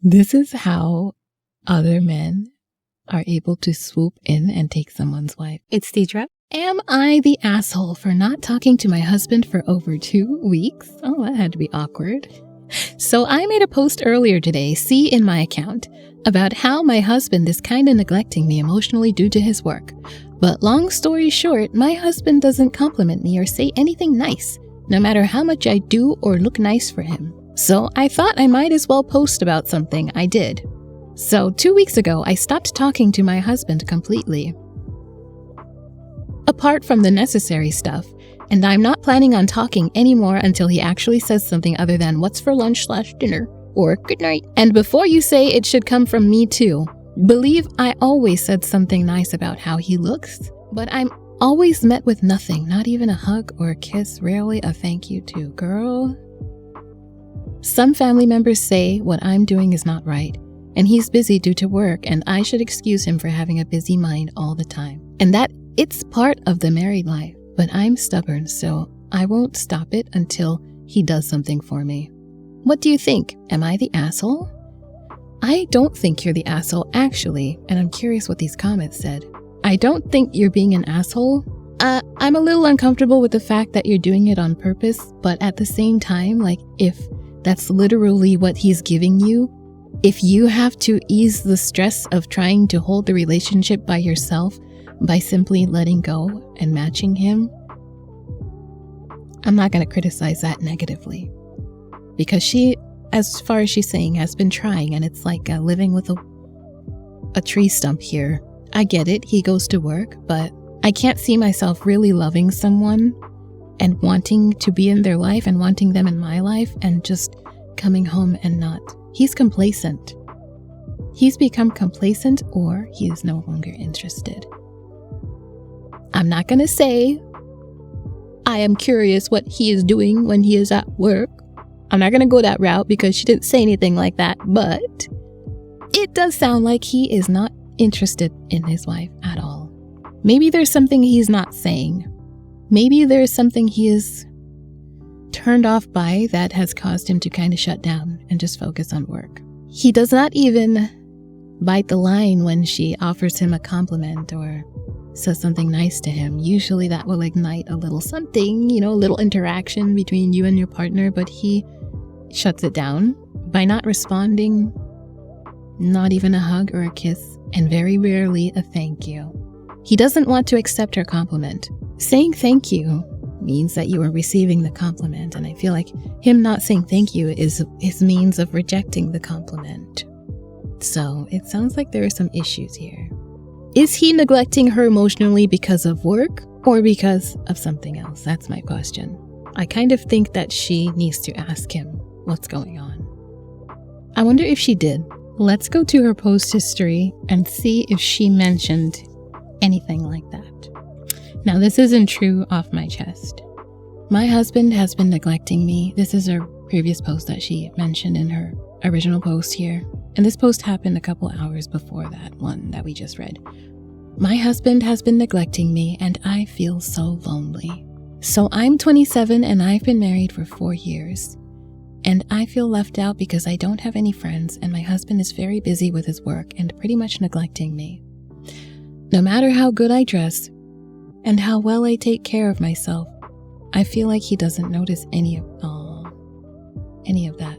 This is how other men are able to swoop in and take someone's wife. It's Deidre. Am I the asshole for not talking to my husband for over 2 weeks? Oh, that had to be awkward. So I made a post earlier today, see in my account, about how my husband is kind of neglecting me emotionally due to his work. But long story short, my husband doesn't compliment me or say anything nice, no matter how much I do or look nice for him. So I thought I might as well post about something I did. So 2 weeks ago, I stopped talking to my husband completely. Apart from the necessary stuff, and I'm not planning on talking anymore until he actually says something other than what's for lunch/dinner or good night. And before you say it should come from me too, believe I always said something nice about how he looks, but I'm always met with nothing, not even a hug or a kiss, rarely a thank you too, girl. Some family members say what I'm doing is not right, and he's busy due to work, and I should excuse him for having a busy mind all the time. And that it's part of the married life, but I'm stubborn, so I won't stop it until he does something for me. What do you think? Am I the asshole? I don't think you're the asshole, actually, and I'm curious what these comments said. I don't think you're being an asshole. I'm a little uncomfortable with the fact that you're doing it on purpose, but at the same time, like, if that's literally what he's giving you, if you have to ease the stress of trying to hold the relationship by yourself by simply letting go and matching him, I'm not going to criticize that negatively. Because she, as far as she's saying, has been trying, and it's like living with a tree stump here. I get it, he goes to work, but I can't see myself really loving someone and wanting to be in their life and wanting them in my life and just coming home and not. He's complacent. He's become complacent, or he is no longer interested. I'm not going to say I am curious what he is doing when he is at work. I'm not going to go that route because she didn't say anything like that, but it does sound like he is not interested in his wife at all. Maybe there's something he's not saying. Maybe there's something he is turned off by that has caused him to kind of shut down and just focus on work. He does not even bite the line when she offers him a compliment or says something nice to him. Usually that will ignite a little something, a little interaction between you and your partner, but he shuts it down by not responding, not even a hug or a kiss, and very rarely a thank you. He doesn't want to accept her compliment. Saying thank you means that you are receiving the compliment, and I feel like him not saying thank you is his means of rejecting the compliment. So it sounds like there are some issues here. Is he neglecting her emotionally because of work or because of something else? That's my question. I kind of think that she needs to ask him what's going on. I wonder if she did. Let's go to her post history and see if she mentioned anything like that. Now, this isn't true off my chest. My husband has been neglecting me. This is her previous post that she mentioned in her original post here. And this post happened a couple hours before that one that we just read. My husband has been neglecting me and I feel so lonely. So I'm 27 and I've been married for 4 years. And I feel left out because I don't have any friends and my husband is very busy with his work and pretty much neglecting me. No matter how good I dress and how well I take care of myself, I feel like he doesn't notice any of that.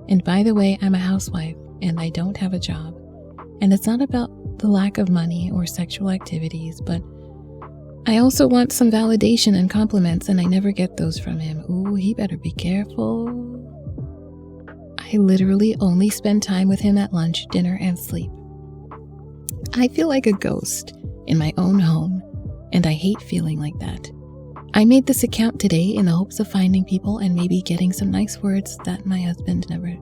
And by the way, I'm a housewife and I don't have a job. And it's not about the lack of money or sexual activities, but I also want some validation and compliments, and I never get those from him. Ooh, he better be careful. I literally only spend time with him at lunch, dinner, and sleep. I feel like a ghost in my own home, and I hate feeling like that. I made this account today in the hopes of finding people and maybe getting some nice words that my husband never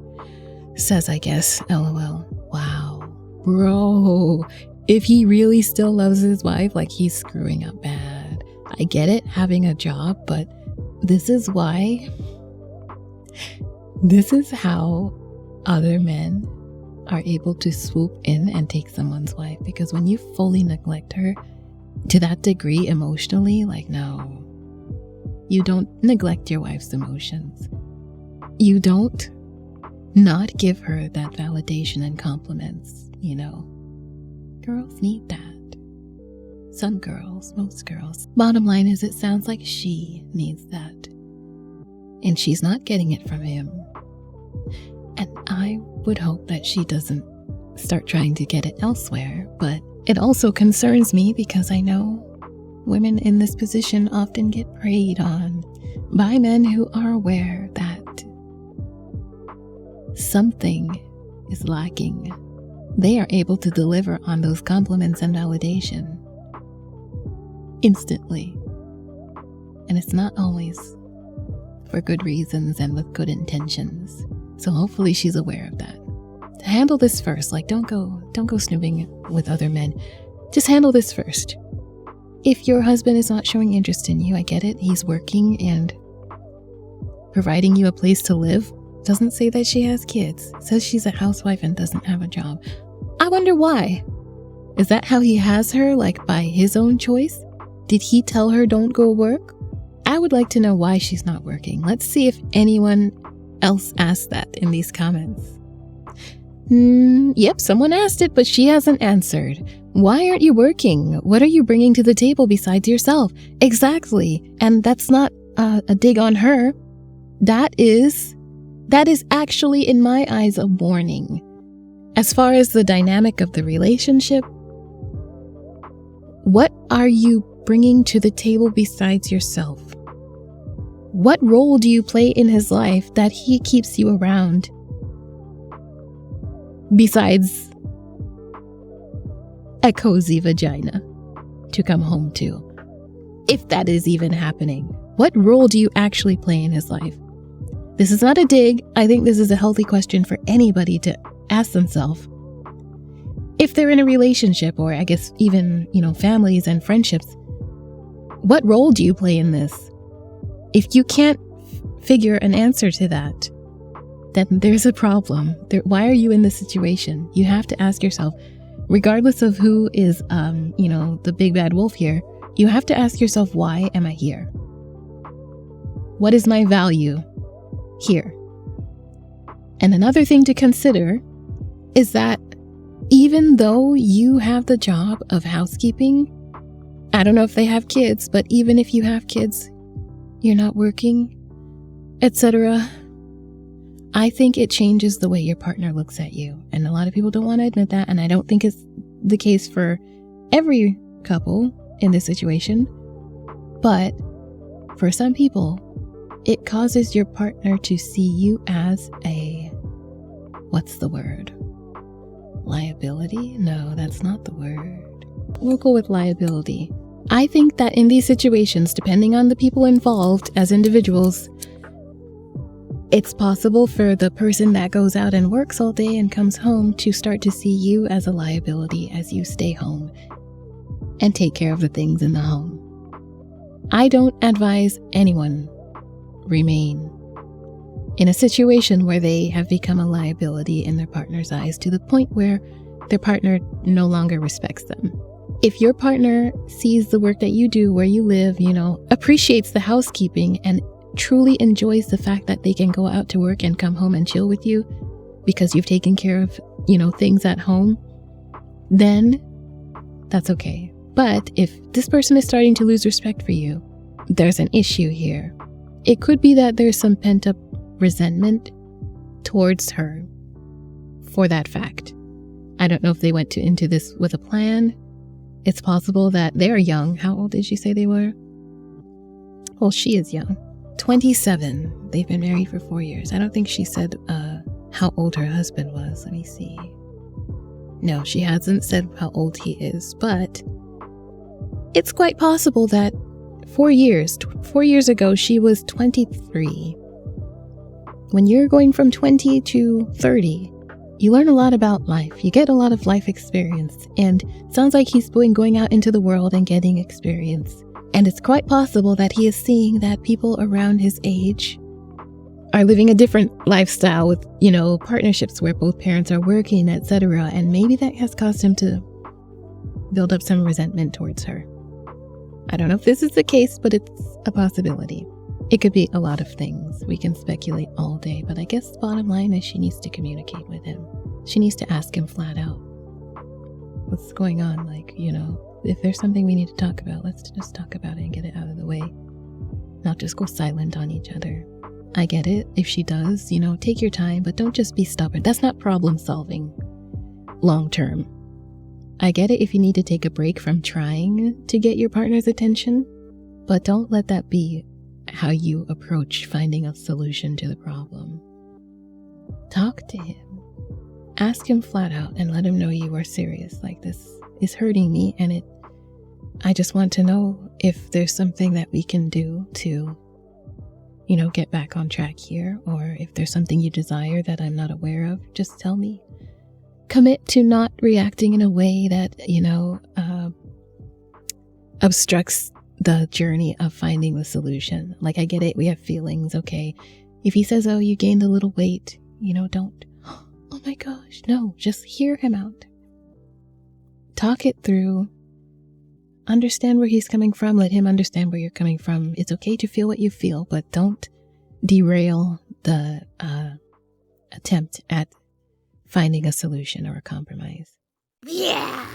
says, I guess. LOL. Wow. Bro, if he really still loves his wife, like, he's screwing up bad. I get it, having a job, but this is how other men are able to swoop in and take someone's wife. Because when you fully neglect her to that degree emotionally, like, no, you don't neglect your wife's emotions. You don't not give her that validation and compliments, Girls need that. Some girls, most girls. Bottom line is, it sounds like she needs that. And she's not getting it from him. And I would hope that she doesn't start trying to get it elsewhere. But it also concerns me because I know women in this position often get preyed on by men who are aware that something is lacking. They are able to deliver on those compliments and validation instantly. And it's not always for good reasons and with good intentions. So hopefully she's aware of that. To handle this first, don't go snooping with other men. Just handle this first. If your husband is not showing interest in you, I get it. He's working and providing you a place to live. Doesn't say that she has kids. Says she's a housewife and doesn't have a job. I wonder why. Is that how he has her, by his own choice? Did he tell her don't go work? I would like to know why she's not working. Let's see if anyone else asked that in these comments. Yep, someone asked it, but she hasn't answered. Why aren't you working? What are you bringing to the table besides yourself? Exactly. And that's not a dig on her. That is actually, in my eyes, a warning. As far as the dynamic of the relationship, what are you bringing to the table besides yourself? What role do you play in his life that he keeps you around besides a cozy vagina to come home to? If that is even happening, what role do you actually play in his life? This is not a dig. I think this is a healthy question for anybody to ask themselves. If they're in a relationship, or I guess even, families and friendships, what role do you play in this? If you can't figure an answer to that, then there's a problem. Why are you in this situation? You have to ask yourself, regardless of who is, the big bad wolf here, you have to ask yourself, why am I here? What is my value here? And another thing to consider is that even though you have the job of housekeeping, I don't know if they have kids, but even if you have kids, you're not working, etc., I think it changes the way your partner looks at you. And a lot of people don't want to admit that, and I don't think it's the case for every couple in this situation. But for some people, it causes your partner to see you as what's the word? Liability? No, that's not the word. We'll go with liability. I think that in these situations, depending on the people involved as individuals, it's possible for the person that goes out and works all day and comes home to start to see you as a liability as you stay home and take care of the things in the home. I don't advise anyone remain in a situation where they have become a liability in their partner's eyes to the point where their partner no longer respects them. If your partner sees the work that you do where you live, appreciates the housekeeping and truly enjoys the fact that they can go out to work and come home and chill with you because you've taken care of, things at home, then that's okay. But if this person is starting to lose respect for you, there's an issue here. It could be that there's some pent-up resentment towards her for that fact. I don't know if they went into this with a plan. It's possible that they're young. How old did she say they were? Well, she is young. 27. They've been married for 4 years. I don't think she said how old her husband was. Let me see. No, she hasn't said how old he is, but it's quite possible that 4 years ago, she was 23. When you're going from 20 to 30, you learn a lot about life. You get a lot of life experience. And it sounds like he's going out into the world and getting experience. And it's quite possible that he is seeing that people around his age are living a different lifestyle with, partnerships where both parents are working, etc. And maybe that has caused him to build up some resentment towards her. I don't know if this is the case, but it's a possibility. It could be a lot of things. We can speculate all day, but I guess the bottom line is she needs to communicate with him. She needs to ask him flat out, what's going on? Like, if there's something we need to talk about, let's just talk about it and get it out of the way. Not just go silent on each other. I get it. If she does, take your time, but don't just be stubborn. That's not problem solving long term. I get it if you need to take a break from trying to get your partner's attention, but don't let that be how you approach finding a solution to the problem. Talk to him. Ask him flat out and let him know you are serious. Like, this is hurting me, and I just want to know if there's something that we can do to, get back on track here, or if there's something you desire that I'm not aware of, just tell me. Commit to not reacting in a way that, obstructs the journey of finding the solution. Like, I get it. We have feelings. Okay. If he says, oh, you gained a little weight, don't, oh my gosh, no, just hear him out. Talk it through. Understand where he's coming from. Let him understand where you're coming from. It's okay to feel what you feel, but don't derail the attempt at finding a solution or a compromise. Yeah.